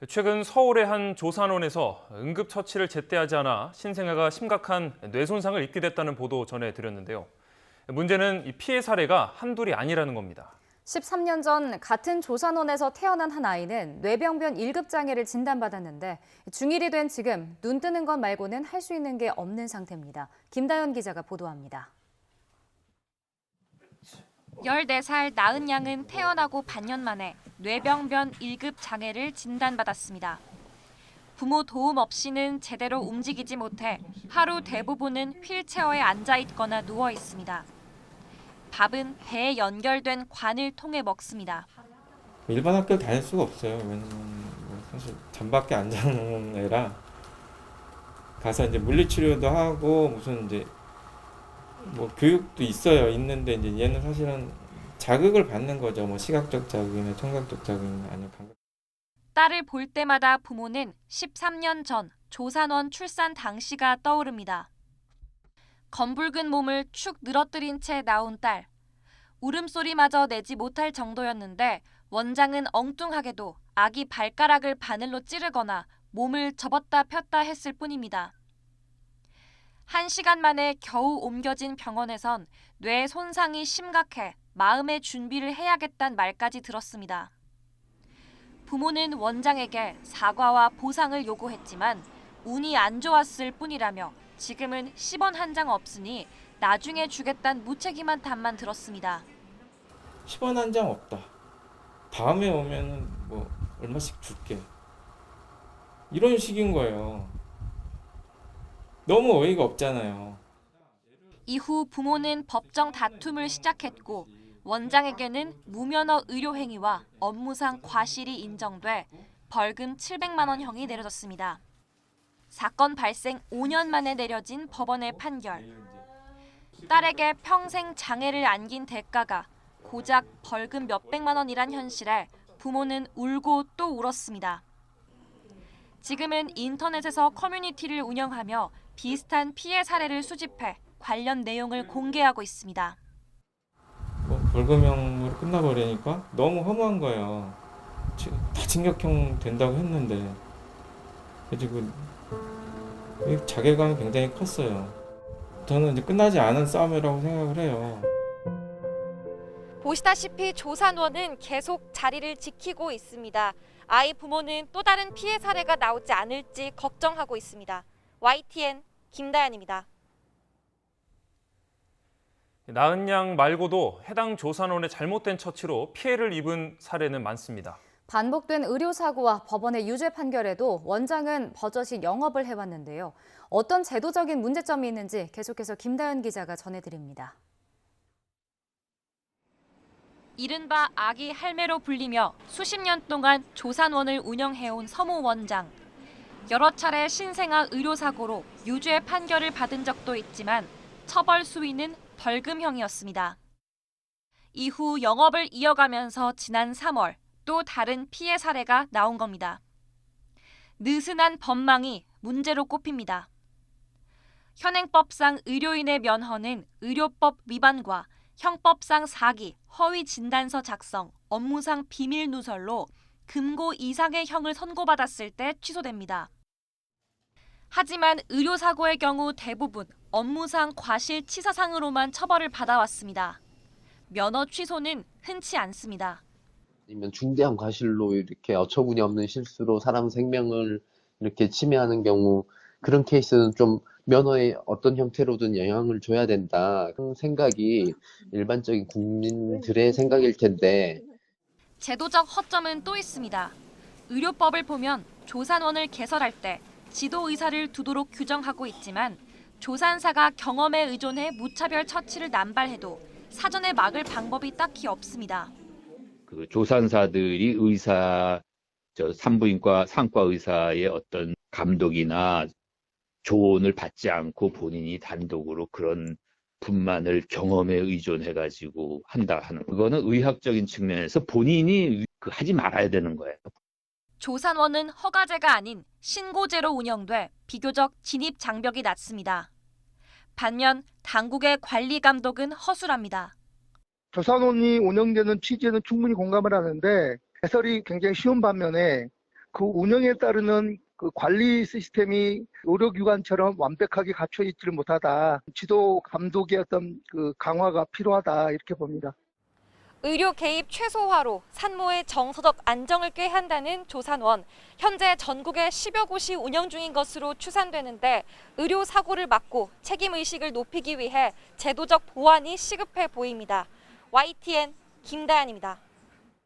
최근 서울의 한 조산원에서 응급처치를 제때 하지 않아 신생아가 심각한 뇌손상을 입게 됐다는 보도 전해드렸는데요. 문제는 이 피해 사례가 한둘이 아니라는 겁니다. 13년 전 같은 조산원에서 태어난 한 아이는 뇌병변 1급 장애를 진단받았는데 중1이 된 지금 눈 뜨는 것 말고는 할 수 있는 게 없는 상태입니다. 김다연 기자가 보도합니다. 14살 나은 양은 태어나고 반년 만에 뇌병변 1급 장애를 진단받았습니다. 부모 도움 없이는 제대로 움직이지 못해 하루 대부분은 휠체어에 앉아 있거나 누워 있습니다. 밥은 배에 연결된 관을 통해 먹습니다. 일반 학교를 다닐 수가 없어요. 왜냐면 사실 잠밖에 안 자는 애라 가서 이제 물리치료도 하고 무슨 이제 교육도 있는데 이제 얘는 사실은 자극을 받는 거죠. 시각적 자극이나 청각적 자극이나 아니면 감각. 딸을 볼 때마다 부모는 13년 전 조산원 출산 당시가 떠오릅니다. 검붉은 몸을 축 늘어뜨린 채 나온 딸. 울음소리마저 내지 못할 정도였는데 원장은 엉뚱하게도 아기 발가락을 바늘로 찌르거나 몸을 접었다 폈다 했을 뿐입니다. 1시간 만에 겨우 옮겨진 병원에선 뇌 손상이 심각해 마음의 준비를 해야겠다는 말까지 들었습니다. 부모는 원장에게 사과와 보상을 요구했지만 운이 안 좋았을 뿐이라며 지금은 10원 한 장 없으니 나중에 주겠다는 무책임한 답만 들었습니다. 10원 한 장 없다. 다음에 오면은 얼마씩 줄게. 이런 식인 거예요. 너무 어이가 없잖아요. 이후 부모는 법정 다툼을 시작했고 원장에게는 무면허 의료행위와 업무상 과실이 인정돼 벌금 700만 원형이 내려졌습니다. 사건 발생 5년 만에 내려진 법원의 판결. 딸에게 평생 장애를 안긴 대가가 고작 벌금 몇백만 원이란 현실에 부모는 울고 또 울었습니다. 지금은 인터넷에서 커뮤니티를 운영하며 비슷한 피해 사례를 수집해 관련 내용을 공개하고 있습니다. 벌금형으로 끝나버리니까 너무 허무한 거예요. 다 징역형 된다고 했는데 그리고 자괴감이 굉장히 컸어요. 저는 이제 끝나지 않은 싸움이라고 생각을 해요. 보시다시피 조산원은 계속 자리를 지키고 있습니다. 아이 부모는 또 다른 피해 사례가 나오지 않을지 걱정하고 있습니다. YTN 김다연입니다. 나은 양 말고도 해당 조산원의 잘못된 처치로 피해를 입은 사례는 많습니다. 반복된 의료사고와 법원의 유죄 판결에도 원장은 버젓이 영업을 해왔는데요. 어떤 제도적인 문제점이 있는지 계속해서 김다연 기자가 전해드립니다. 이른바 아기 할매로 불리며 수십 년 동안 조산원을 운영해온 서모 원장. 여러 차례 신생아 의료사고로 유죄 판결을 받은 적도 있지만 처벌 수위는 벌금형이었습니다. 이후 영업을 이어가면서 지난 3월 또 다른 피해 사례가 나온 겁니다. 느슨한 법망이 문제로 꼽힙니다. 현행법상 의료인의 면허는 의료법 위반과 형법상 사기, 허위 진단서 작성, 업무상 비밀 누설로 금고 이상의 형을 선고받았을 때 취소됩니다. 하지만 의료사고의 경우 대부분 업무상 과실치사상으로만 처벌을 받아왔습니다. 면허 취소는 흔치 않습니다. 아니면 중대한 과실로 이렇게 어처구니 없는 실수로 사람 생명을 이렇게 침해하는 경우 그런 케이스는 좀 면허에 어떤 형태로든 영향을 줘야 된다. 그런 생각이 일반적인 국민들의 생각일 텐데 제도적 허점은 또 있습니다. 의료법을 보면 조산원을 개설할 때 지도의사를 두도록 규정하고 있지만 조산사가 경험에 의존해 무차별 처치를 남발해도 사전에 막을 방법이 딱히 없습니다. 그 조산사들이 산부인과 상과 의사의 어떤 감독이나 조언을 받지 않고 본인이 단독으로 그런 분만을 경험에 의존해가지고 한다 하는 그거는 의학적인 측면에서 본인이 하지 말아야 되는 거예요. 조산원은 허가제가 아닌 신고제로 운영돼 비교적 진입 장벽이 낮습니다. 반면 당국의 관리 감독은 허술합니다. 조산원이 운영되는 취지에는 충분히 공감을 하는데 개설이 굉장히 쉬운 반면에 그 운영에 따르는 그 관리 시스템이 의료기관처럼 완벽하게 갖춰 있지를 못하다. 지도 감독의 어떤 그 강화가 필요하다 이렇게 봅니다. 의료 개입 최소화로 산모의 정서적 안정을 꾀한다는 조산원. 현재 전국에 10여 곳이 운영 중인 것으로 추산되는데 의료 사고를 막고 책임 의식을 높이기 위해 제도적 보완이 시급해 보입니다. YTN 김다연입니다.